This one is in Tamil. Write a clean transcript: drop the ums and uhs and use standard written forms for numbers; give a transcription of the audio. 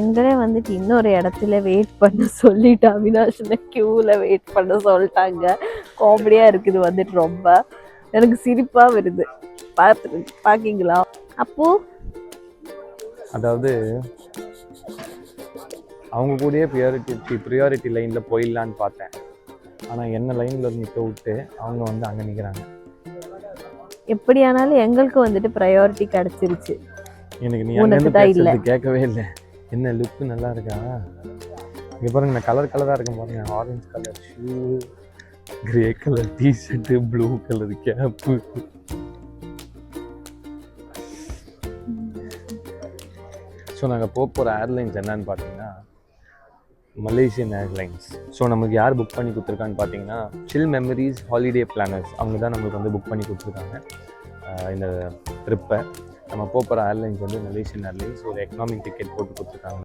எங்களே வந்துட்டு இன்னொரு இடத்துல வெயிட் பண்ண சொல்லிட்டு அவினாஷ்ல கியூவில் வெயிட் பண்ண சொல்லிட்டாங்க. காமெடியாக இருக்குது வந்துட்டு, ரொம்ப எனக்கு சிரிப்பாக வருது. பார்க்கிங்களா அப்போ அதாவது அவங்க கூடயே ப்ரியாரிட்டி லைனில் போயிடலான்னு பார்த்தேன். ஆனால் என்ன லைனில் நிற்க விட்டு அவங்க வந்து அங்கே நிற்கிறாங்க. எப்படியானாலும் எங்களுக்கு வந்துட்டு ப்ரையாரிட்டி கிடச்சிருச்சு. எனக்கு நீ அங்கே பேசுறது கேட்கவே இல்லை. என்ன லுக்கு நல்லா இருக்கா? இங்கே பாருங்க, நான் கலராக இருக்கேன் பாருங்க. Orange colour shoe, grey colour t-shirt, blue colour cap. So நாங்கள் போகிற ஏர்லைன்ஸ் என்னன்னு பார்த்தீங்கன்னா மலேசியன் ஏர்லைன்ஸ். ஸோ நமக்கு யார் புக் பண்ணி கொடுத்துருக்கான்னு பார்த்தீங்கன்னா சில் மெமரிஸ் ஹாலிடே பிளானர்ஸ். அவங்க தான் நம்மளுக்கு வந்து புக் பண்ணி கொடுத்துருக்காங்க இந்த ட்ரிப்பை. நம்ம போகிற ஏர்லைன்ஸ் வந்து மலேசியன் ஏர்லைன்ஸ். ஒரு எக்கனாமிக் டிக்கெட் போட்டு கொடுத்துருக்காங்க.